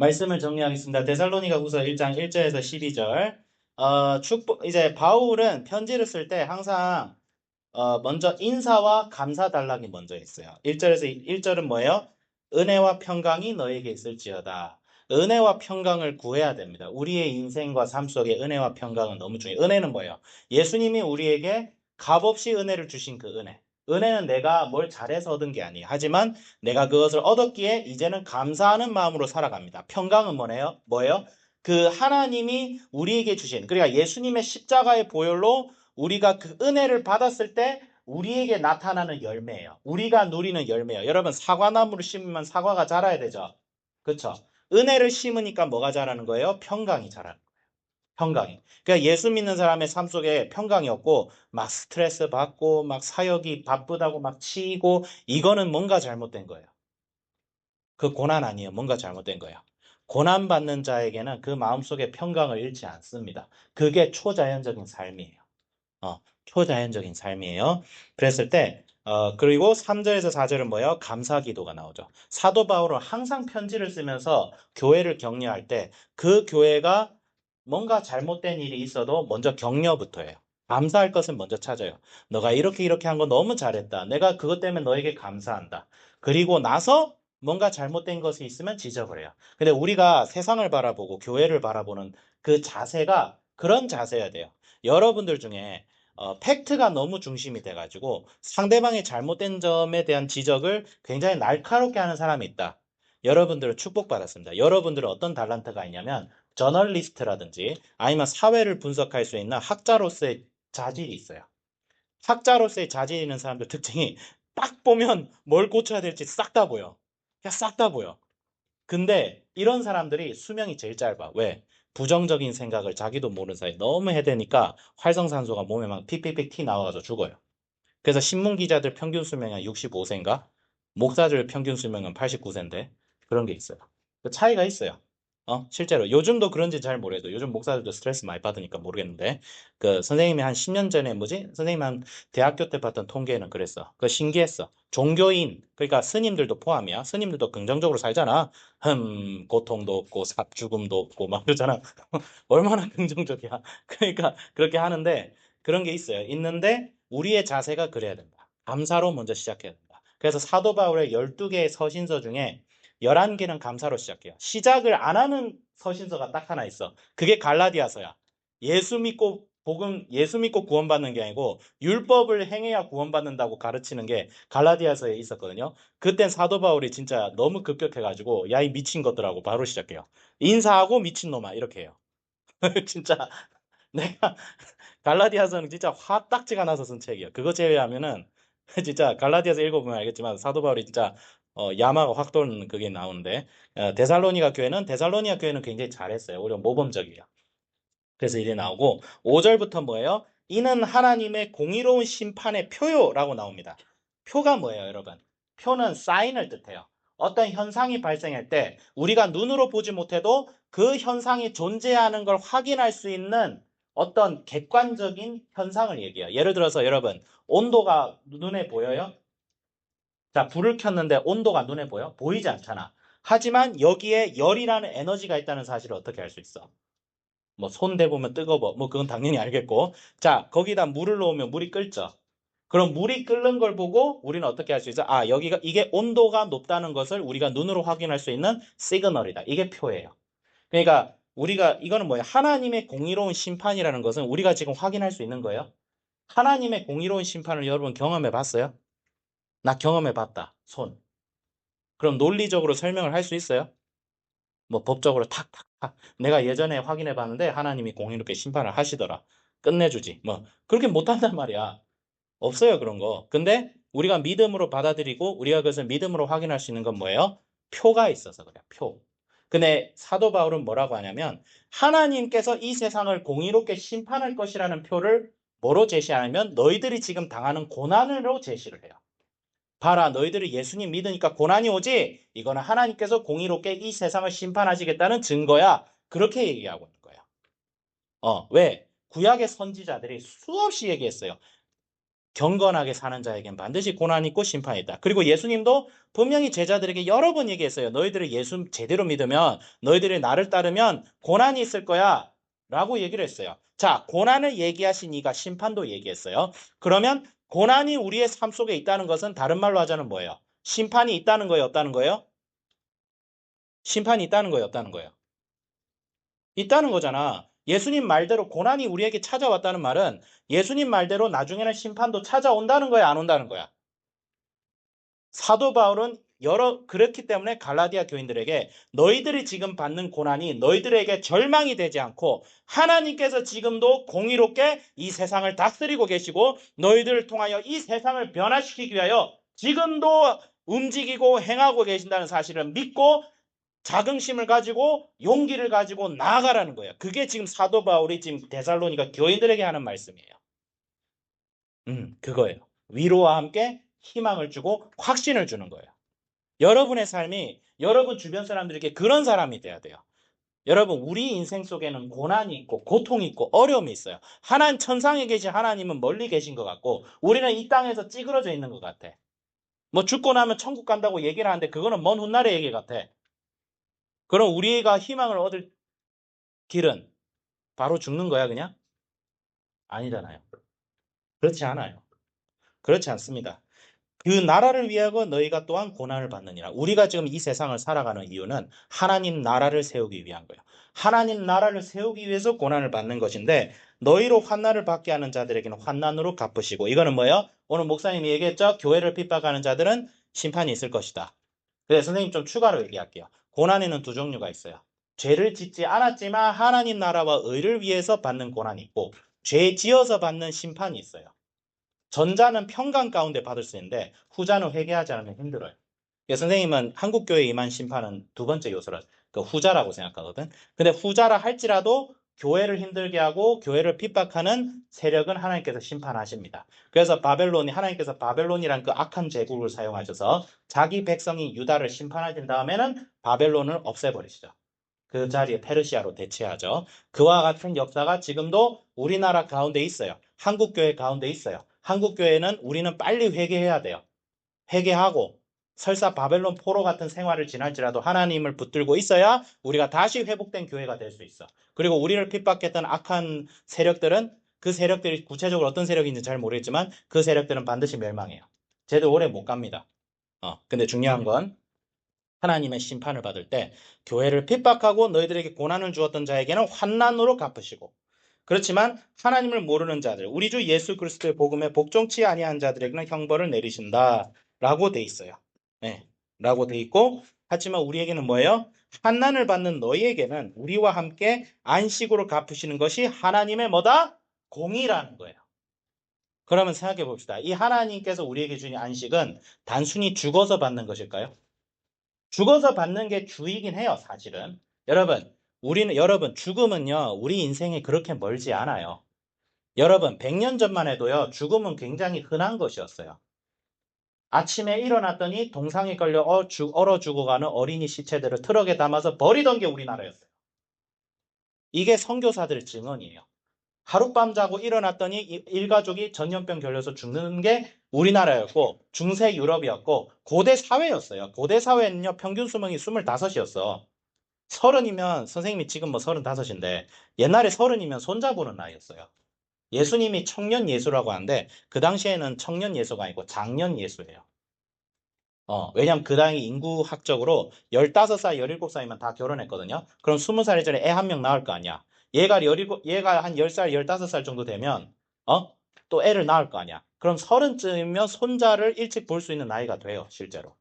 말씀을 정리하겠습니다. 데살로니가후서 1장 1절에서 12절. 이제 바울은 편지를 쓸 때 항상 먼저 인사와 감사 단락이 먼저 있어요. 1절에서 1절은 뭐예요? 은혜와 평강이 너에게 있을지어다. 은혜와 평강을 구해야 됩니다. 우리의 인생과 삶 속에 은혜와 평강은 너무 중요해요. 은혜는 뭐예요? 예수님이 우리에게 값없이 은혜를 주신 그 은혜. 은혜는 내가 뭘 잘해서 얻은 게 아니에요. 하지만 내가 그것을 얻었기에 이제는 감사하는 마음으로 살아갑니다. 평강은 뭐예요? 그 하나님이 우리에게 주신, 그러니까 예수님의 십자가의 보혈로 우리가 그 은혜를 받았을 때 우리에게 나타나는 열매예요. 우리가 누리는 열매예요. 여러분, 사과나무를 심으면 사과가 자라야 되죠. 그렇죠? 은혜를 심으니까 뭐가 자라는 거예요? 평강이 자라는 거예요. 평강이. 그러니까 예수 믿는 사람의 삶 속에 평강이 없고 막 스트레스 받고 막 사역이 바쁘다고 막 치이고 이거는 뭔가 잘못된 거예요. 그 고난 아니에요. 뭔가 잘못된 거예요. 고난 받는 자에게는 그 마음속에 평강을 잃지 않습니다. 그게 초자연적인 삶이에요. 초자연적인 삶이에요. 그랬을 때, 그리고 3절에서 4절은 뭐예요? 감사 기도가 나오죠. 사도 바울은 항상 편지를 쓰면서 교회를 격려할 때 그 교회가 뭔가 잘못된 일이 있어도 먼저 격려부터 해요. 감사할 것을 먼저 찾아요. 너가 이렇게 한 거 너무 잘했다. 내가 그것 때문에 너에게 감사한다. 그리고 나서 뭔가 잘못된 것이 있으면 지적을 해요. 근데 우리가 세상을 바라보고 교회를 바라보는 그 자세가 그런 자세여야 돼요. 여러분들 중에 팩트가 너무 중심이 돼가지고 상대방의 잘못된 점에 대한 지적을 굉장히 날카롭게 하는 사람이 있다. 여러분들은 축복받았습니다. 여러분들은 어떤 달란트가 있냐면 저널리스트라든지 아니면 사회를 분석할 수 있는 학자로서의 자질이 있어요. 학자로서의 자질 있는 사람들 특징이 딱 보면 뭘 고쳐야 될지 싹 다 보여. 그냥 싹 다 보여. 근데 이런 사람들이 수명이 제일 짧아. 왜? 부정적인 생각을 자기도 모르는 사이에 너무 해대니까 활성산소가 몸에 막 픽픽픽 튀 나와가지고 죽어요. 그래서 신문 기자들 평균 수명이 65세인가? 목사들 평균 수명은 89세인데 그런 게 있어요. 그 차이가 있어요. 실제로 요즘도 그런지 잘 모르겠어요. 요즘 목사들도 스트레스 많이 받으니까 모르겠는데 그 선생님이 한 10년 전에 뭐지? 선생님 한 대학교 때 봤던 통계는 그랬어. 그 신기했어. 종교인 그러니까 스님들도 포함이야. 스님들도 긍정적으로 살잖아. 고통도 없고 죽음도 없고 막 그러잖아. 얼마나 긍정적이야. 그러니까 그렇게 하는데 그런 게 있어요. 있는데 우리의 자세가 그래야 된다. 감사로 먼저 시작해야 된다. 그래서 사도 바울의 12개의 서신서 중에 11개는 감사로 시작해요. 시작을 안 하는 서신서가 딱 하나 있어. 그게 갈라디아서야. 예수 믿고 구원받는 게 아니고 율법을 행해야 구원받는다고 가르치는 게 갈라디아서에 있었거든요. 그땐 사도 바울이 진짜 너무 급격해가지고 야 이 미친 것들하고 바로 시작해요. 인사하고 미친놈아 이렇게 해요. 진짜 내가 갈라디아서는 진짜 화딱지가 나서 쓴 책이에요. 그거 제외하면은 진짜 갈라디아서 읽어보면 알겠지만 사도 바울이 진짜 야마가 확 도는 그게 나오는데 데살로니가 교회는 굉장히 잘했어요. 오히려 모범적이에요. 그래서 이게 나오고 5절부터 뭐예요? 이는 하나님의 공의로운 심판의 표요라고 나옵니다. 표가 뭐예요, 여러분? 표는 사인을 뜻해요. 어떤 현상이 발생할 때 우리가 눈으로 보지 못해도 그 현상이 존재하는 걸 확인할 수 있는 어떤 객관적인 현상을 얘기해요. 예를 들어서 여러분, 온도가 눈에 보여요? 자, 불을 켰는데 온도가 눈에 보여? 보이지 않잖아. 하지만 여기에 열이라는 에너지가 있다는 사실을 어떻게 알 수 있어? 뭐 손 대보면 뜨거워. 뭐 그건 당연히 알겠고. 자, 거기다 물을 넣으면 물이 끓죠. 그럼 물이 끓는 걸 보고 우리는 어떻게 할 수 있어? 아, 여기가 이게 온도가 높다는 것을 우리가 눈으로 확인할 수 있는 시그널이다. 이게 표예요. 그러니까 우리가 이거는 뭐예요? 하나님의 공의로운 심판이라는 것은 우리가 지금 확인할 수 있는 거예요. 하나님의 공의로운 심판을 여러분 경험해 봤어요? 나 경험해 봤다. 손. 그럼 논리적으로 설명을 할 수 있어요? 뭐 법적으로 탁탁탁 내가 예전에 확인해 봤는데 하나님이 공의롭게 심판을 하시더라. 끝내주지. 뭐 그렇게 못한단 말이야. 없어요 그런 거. 근데 우리가 믿음으로 받아들이고 우리가 그것을 믿음으로 확인할 수 있는 건 뭐예요? 표가 있어서 그래. 표. 근데 사도 바울은 뭐라고 하냐면 하나님께서 이 세상을 공의롭게 심판할 것이라는 표를 뭐로 제시하냐면 너희들이 지금 당하는 고난으로 제시를 해요. 봐라, 너희들이 예수님 믿으니까 고난이 오지? 이거는 하나님께서 공의롭게 이 세상을 심판하시겠다는 증거야. 그렇게 얘기하고 있는 거야. 왜? 구약의 선지자들이 수없이 얘기했어요. 경건하게 사는 자에겐 반드시 고난이 있고 심판이 있다. 그리고 예수님도 분명히 제자들에게 여러 번 얘기했어요. 너희들이 예수 제대로 믿으면, 너희들이 나를 따르면 고난이 있을 거야 라고 얘기를 했어요. 자, 고난을 얘기하신 이가 심판도 얘기했어요. 그러면 고난이 우리의 삶 속에 있다는 것은 다른 말로 하자면 뭐예요? 심판이 있다는 거예요, 없다는 거예요? 심판이 있다는 거예요, 없다는 거예요? 있다는 거잖아. 예수님 말대로 고난이 우리에게 찾아왔다는 말은 예수님 말대로 나중에는 심판도 찾아온다는 거야, 안 온다는 거야? 사도 바울은 그렇기 때문에 갈라디아 교인들에게 너희들이 지금 받는 고난이 너희들에게 절망이 되지 않고 하나님께서 지금도 공의롭게 이 세상을 다스리고 계시고 너희들을 통하여 이 세상을 변화시키기 위하여 지금도 움직이고 행하고 계신다는 사실을 믿고 자긍심을 가지고 용기를 가지고 나아가라는 거예요. 그게 지금 사도 바울이 지금 데살로니가 교인들에게 하는 말씀이에요. 그거예요. 위로와 함께 희망을 주고 확신을 주는 거예요. 여러분의 삶이 여러분 주변 사람들에게 그런 사람이 돼야 돼요. 여러분, 우리 인생 속에는 고난이 있고 고통이 있고 어려움이 있어요. 하나님 천상에 계신 하나님은 멀리 계신 것 같고 우리는 이 땅에서 찌그러져 있는 것 같아. 뭐 죽고 나면 천국 간다고 얘기를 하는데 그거는 먼 훗날의 얘기 같아. 그럼 우리가 희망을 얻을 길은 바로 죽는 거야, 그냥? 아니잖아요. 그렇지 않아요. 그렇지 않습니다. 그 나라를 위하여 너희가 또한 고난을 받느니라. 우리가 지금 이 세상을 살아가는 이유는 하나님 나라를 세우기 위한 거예요. 하나님 나라를 세우기 위해서 고난을 받는 것인데 너희로 환난을 받게 하는 자들에게는 환난으로 갚으시고 이거는 뭐예요? 오늘 목사님이 얘기했죠? 교회를 핍박하는 자들은 심판이 있을 것이다. 그래서 선생님 좀 추가로 얘기할게요. 고난에는 두 종류가 있어요. 죄를 짓지 않았지만 하나님 나라와 의를 위해서 받는 고난이 있고 죄 지어서 받는 심판이 있어요. 전자는 평강 가운데 받을 수 있는데 후자는 회개하지 않으면 힘들어요. 선생님은 한국교회 임한 심판은 두 번째 요소라 그 후자라고 생각하거든. 근데 후자라 할지라도 교회를 힘들게 하고 교회를 핍박하는 세력은 하나님께서 심판하십니다. 그래서 하나님께서 바벨론이란 그 악한 제국을 사용하셔서 자기 백성인 유다를 심판하신 다음에는 바벨론을 없애버리시죠. 그 자리에 페르시아로 대체하죠. 그와 같은 역사가 지금도 우리나라 가운데 있어요. 한국교회 가운데 있어요. 한국교회는 우리는 빨리 회개해야 돼요. 회개하고 설사 바벨론 포로 같은 생활을 지날지라도 하나님을 붙들고 있어야 우리가 다시 회복된 교회가 될 수 있어. 그리고 우리를 핍박했던 악한 세력들은 그 세력들이 구체적으로 어떤 세력인지 잘 모르겠지만 그 세력들은 반드시 멸망해요. 쟤들 오래 못 갑니다. 근데 중요한 건 하나님의 심판을 받을 때 교회를 핍박하고 너희들에게 고난을 주었던 자에게는 환난으로 갚으시고 그렇지만 하나님을 모르는 자들, 우리 주 예수 그리스도의 복음에 복종치 아니한 자들에게는 형벌을 내리신다라고 돼 있어요. 네, 라고 돼 있고 하지만 우리에게는 뭐예요? 환난을 받는 너희에게는 우리와 함께 안식으로 갚으시는 것이 하나님의 뭐다? 공의라는 거예요. 그러면 생각해 봅시다. 이 하나님께서 우리에게 주신 안식은 단순히 죽어서 받는 것일까요? 죽어서 받는 게 주이긴 해요, 사실은. 여러분, 죽음은요, 우리 인생에 그렇게 멀지 않아요. 여러분, 100년 전만 해도요, 죽음은 굉장히 흔한 것이었어요. 아침에 일어났더니 동상에 걸려 얼어 죽어가는 어린이 시체들을 트럭에 담아서 버리던 게 우리나라였어요. 이게 선교사들의 증언이에요. 하룻밤 자고 일어났더니 일가족이 전염병 걸려서 죽는 게 우리나라였고 중세 유럽이었고 고대 사회였어요. 고대 사회는요 평균 수명이 25이었어. 30이면 선생님이 지금 뭐 35인데 옛날에 30이면 손자보는 나이였어요. 예수님이 청년 예수라고 하는데 그 당시에는 청년 예수가 아니고 장년 예수예요. 왜냐면 그 당시 인구학적으로 15살, 17살이면 다 결혼했거든요. 그럼 20살 전에 애 한 명 낳을 거 아니야. 얘가 한 10살, 15살 정도 되면, 또 애를 낳을 거 아니야. 그럼 30쯤이면 손자를 일찍 볼 수 있는 나이가 돼요, 실제로.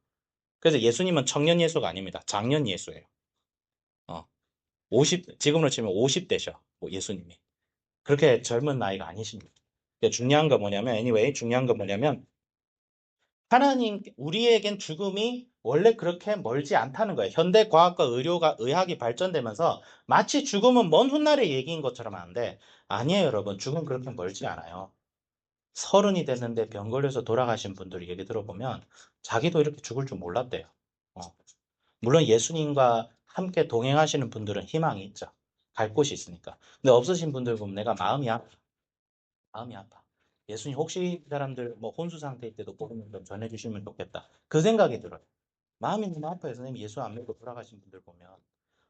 그래서 예수님은 청년 예수가 아닙니다. 장년 예수예요. 지금으로 치면 50대셔, 예수님이. 그렇게 젊은 나이가 아니십니다. 중요한 건 뭐냐면, 중요한 건 뭐냐면, 우리에겐 죽음이 원래 그렇게 멀지 않다는 거예요. 현대 과학과 의학이 발전되면서 마치 죽음은 먼 훗날의 얘기인 것처럼 하는데 아니에요, 여러분. 죽음 그렇게 멀지 않아요. 30이 됐는데 병 걸려서 돌아가신 분들 얘기 들어보면 자기도 이렇게 죽을 줄 몰랐대요. 어. 물론 예수님과 함께 동행하시는 분들은 희망이 있죠. 갈 곳이 있으니까. 근데 없으신 분들 보면 내가 마음이 아파. 마음이 아파. 예수님 혹시 이 사람들 뭐 혼수 상태일 때도 복음 좀 전해주시면 좋겠다. 그 생각이 들어요. 마음이 너무 아파요. 선생님 예수 안 믿고 돌아가신 분들 보면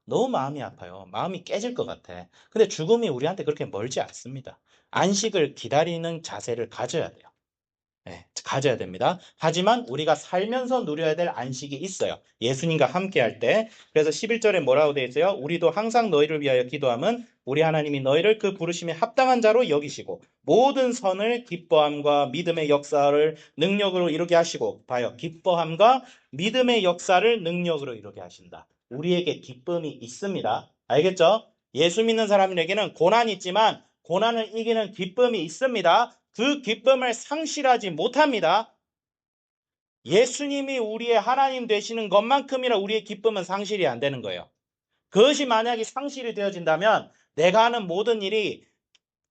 너무 마음이 아파요. 마음이 깨질 것 같아. 근데 죽음이 우리한테 그렇게 멀지 않습니다. 안식을 기다리는 자세를 가져야 돼요. 네, 가져야 됩니다. 하지만 우리가 살면서 누려야 될 안식이 있어요. 예수님과 함께 할 때. 그래서 11절에 뭐라고 되어 있어요? 우리도 항상 너희를 위하여 기도함은 우리 하나님이 너희를 그 부르심에 합당한 자로 여기시고 모든 선을 기뻐함과 믿음의 역사를 능력으로 이루게 하시고 봐요. 기뻐함과 믿음의 역사를 능력으로 이루게 하신다. 우리에게 기쁨이 있습니다. 알겠죠? 예수 믿는 사람들에게는 고난이 있지만 고난을 이기는 기쁨이 있습니다. 그 기쁨을 상실하지 못합니다. 예수님이 우리의 하나님 되시는 것만큼이나 우리의 기쁨은 상실이 안 되는 거예요. 그것이 만약에 상실이 되어진다면 내가 하는 모든 일이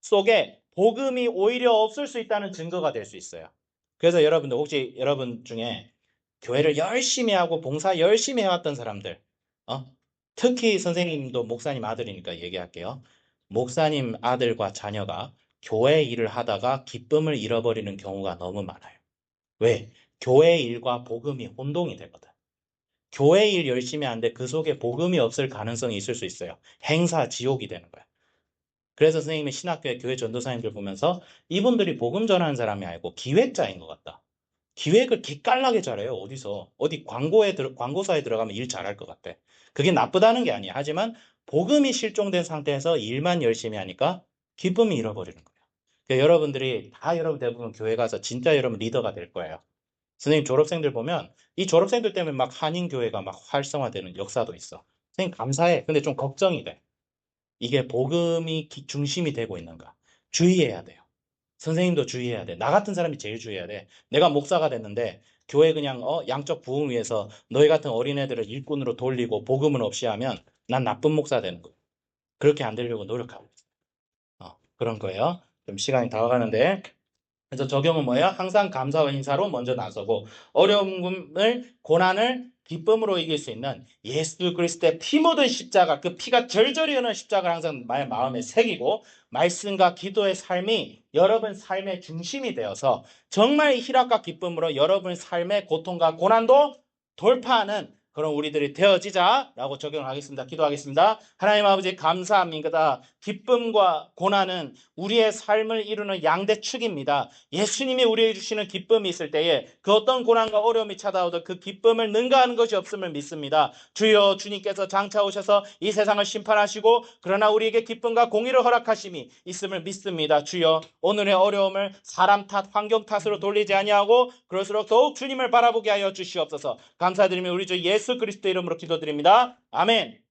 속에 복음이 오히려 없을 수 있다는 증거가 될 수 있어요. 그래서 여러분들 혹시 여러분 중에 교회를 열심히 하고 봉사 열심히 해왔던 사람들, 특히 선생님도 목사님 아들이니까 얘기할게요. 목사님 아들과 자녀가 교회 일을 하다가 기쁨을 잃어버리는 경우가 너무 많아요. 왜? 교회 일과 복음이 혼동이 되거든. 교회 일 열심히 하는데 그 속에 복음이 없을 가능성이 있을 수 있어요. 행사 지옥이 되는 거야. 그래서 선생님이 신학교에 교회 전도사님들 보면서 이분들이 복음 전하는 사람이 아니고 기획자인 것 같다. 기획을 기깔나게 잘해요. 어디서? 어디 광고사에 들어가면 일 잘할 것 같아. 그게 나쁘다는 게 아니야. 하지만 복음이 실종된 상태에서 일만 열심히 하니까 기쁨이 잃어버리는 거예요. 그러니까 여러분들이 다 여러분 대부분 교회 가서 진짜 여러분 리더가 될 거예요. 선생님 졸업생들 보면 이 졸업생들 때문에 막 한인교회가 막 활성화되는 역사도 있어. 선생님 감사해. 근데 좀 걱정이 돼. 이게 복음이 중심이 되고 있는가? 주의해야 돼요. 선생님도 주의해야 돼. 나 같은 사람이 제일 주의해야 돼. 내가 목사가 됐는데 교회 그냥 양적 부흥 위해서 너희 같은 어린애들을 일꾼으로 돌리고 복음은 없이 하면 난 나쁜 목사 되는 거예요. 그렇게 안 되려고 노력하고 있어요. 그런 거예요. 좀 시간이 다 가는데 그래서 적용은 뭐예요? 항상 감사와 인사로 먼저 나서고 어려움을 고난을 기쁨으로 이길 수 있는 예수 그리스도의 피 묻은 십자가 그 피가 절절히 흐르는 십자가를 항상 마음에 새기고 말씀과 기도의 삶이 여러분 삶의 중심이 되어서 정말 희락과 기쁨으로 여러분 삶의 고통과 고난도 돌파하는 그런 우리들이 되어지자라고 적용하겠습니다. 기도하겠습니다. 하나님 아버지 감사합니다. 기쁨과 고난은 우리의 삶을 이루는 양대축입니다. 예수님이 우리에게 주시는 기쁨이 있을 때에 그 어떤 고난과 어려움이 찾아오도 그 기쁨을 능가하는 것이 없음을 믿습니다. 주여 주님께서 장차 오셔서 이 세상을 심판하시고 그러나 우리에게 기쁨과 공의를 허락하심이 있음을 믿습니다. 주여 오늘의 어려움을 사람 탓, 환경 탓으로 돌리지 아니하고 그럴수록 더욱 주님을 바라보게 하여 주시옵소서. 감사드리며 우리 주 예수 그리스도 이름으로 기도드립니다. 아멘.